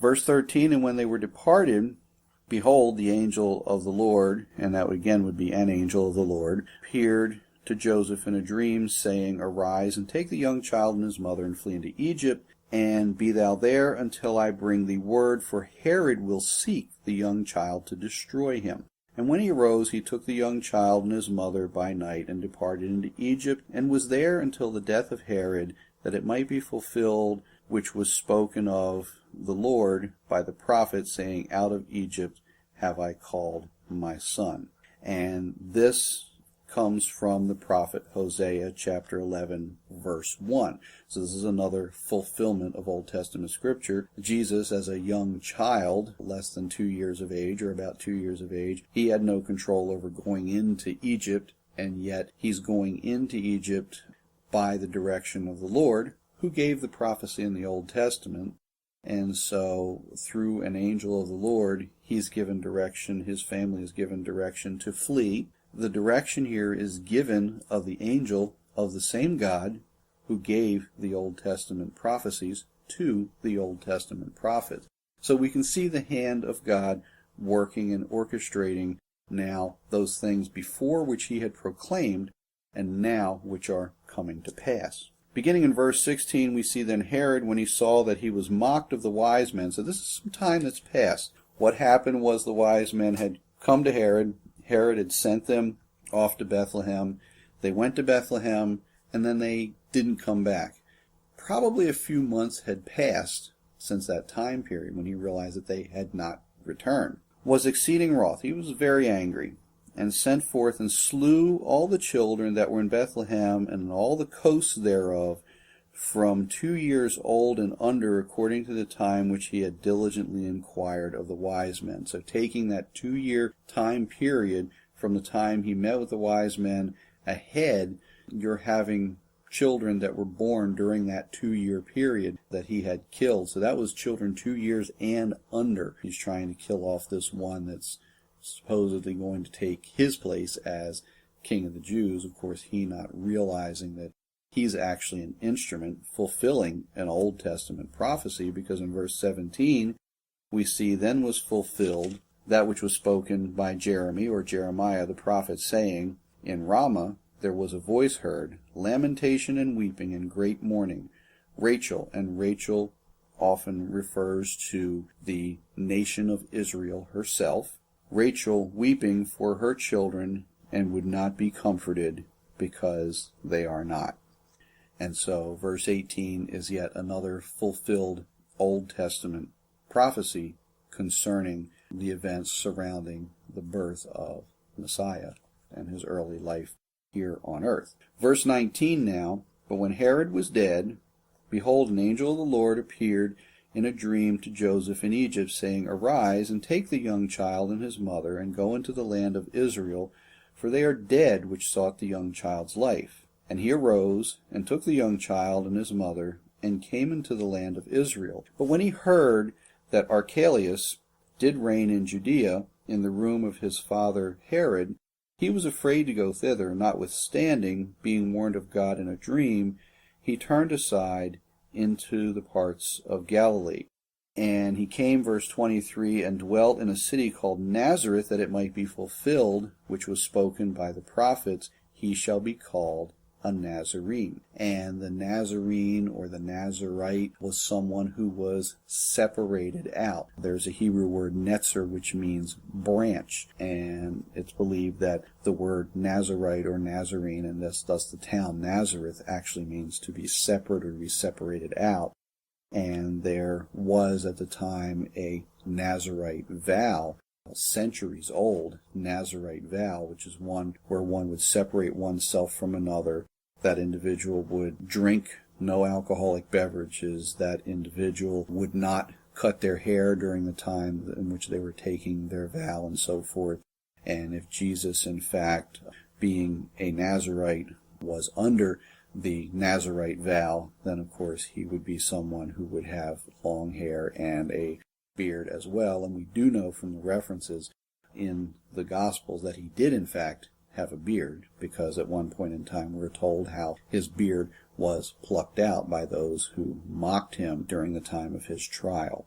Verse 13, and when they were departed, behold, the angel of the Lord, and that again would be an angel of the Lord, appeared to Joseph in a dream, saying, Arise, and take the young child and his mother, and flee into Egypt, and be thou there until I bring thee word, for Herod will seek the young child to destroy him. And when he arose, he took the young child and his mother by night, and departed into Egypt, and was there until the death of Herod, that it might be fulfilled which was spoken of the Lord by the prophet, saying, Out of Egypt have I called my son. And this comes from the prophet Hosea chapter 11 verse 1. So this is another fulfillment of Old Testament scripture. Jesus, as a young child, less than 2 years of age, or about 2 years of age, he had no control over going into Egypt, and yet he's going into Egypt by the direction of the Lord, who gave the prophecy in the Old Testament. And so through an angel of the Lord, he's given direction, his family is given direction to flee. The direction here is given of the angel of the same God who gave the Old Testament prophecies to the Old Testament prophets. So we can see the hand of God working and orchestrating now those things before which he had proclaimed, and now which are coming to pass. Beginning in verse 16, we see then Herod, when he saw that he was mocked of the wise men. So this is some time that's passed. What happened was the wise men had come to Herod. Herod had sent them off to Bethlehem. They went to Bethlehem, and then they didn't come back. Probably a few months had passed since that time period when he realized that they had not returned. Was exceeding wroth. He was very angry, and sent forth and slew all the children that were in Bethlehem and in all the coasts thereof, from 2 years old and under, according to the time which he had diligently inquired of the wise men. So taking that 2-year time period from the time he met with the wise men ahead, you're having children that were born during that 2-year period that he had killed. So that was children 2 years and under. He's trying to kill off this one that's supposedly going to take his place as king of the Jews. Of course, he not realizing that he's actually an instrument fulfilling an Old Testament prophecy, because in verse 17 we see, Then was fulfilled that which was spoken by Jeremy, or Jeremiah the prophet, saying, In Ramah there was a voice heard, lamentation and weeping and great mourning. Rachel, and Rachel often refers to the nation of Israel herself. Rachel weeping for her children, and would not be comforted, because they are not. And so verse 18 is yet another fulfilled Old Testament prophecy concerning the events surrounding the birth of Messiah and his early life here on earth. Verse 19 now, But when Herod was dead, behold, an angel of the Lord appeared in a dream to Joseph in Egypt, saying, Arise, and take the young child and his mother, and go into the land of Israel, for they are dead which sought the young child's life. And he arose, and took the young child and his mother, and came into the land of Israel. But when he heard that Archelaus did reign in Judea, in the room of his father Herod, he was afraid to go thither. Notwithstanding, being warned of God in a dream, he turned aside into the parts of Galilee. And he came, verse 23, and dwelt in a city called Nazareth, that it might be fulfilled, which was spoken by the prophets, He shall be called a Nazarene. And the Nazarene, or the Nazarite, was someone who was separated out. There's a Hebrew word netzer, which means branch, and it's believed that the word Nazarite or Nazarene, and thus the town Nazareth, actually means to be separate or to be separated out. And there was at the time a Nazarite vow, centuries old Nazarite vow, which is one where one would separate oneself from another. That individual would drink no alcoholic beverages. That individual would not cut their hair during the time in which they were taking their vow, and so forth. And if Jesus, in fact, being a Nazarite, was under the Nazarite vow, then of course he would be someone who would have long hair and a beard as well. And we do know from the references in the Gospels that he did in fact have a beard, because at one point in time we're told how his beard was plucked out by those who mocked him during the time of his trial.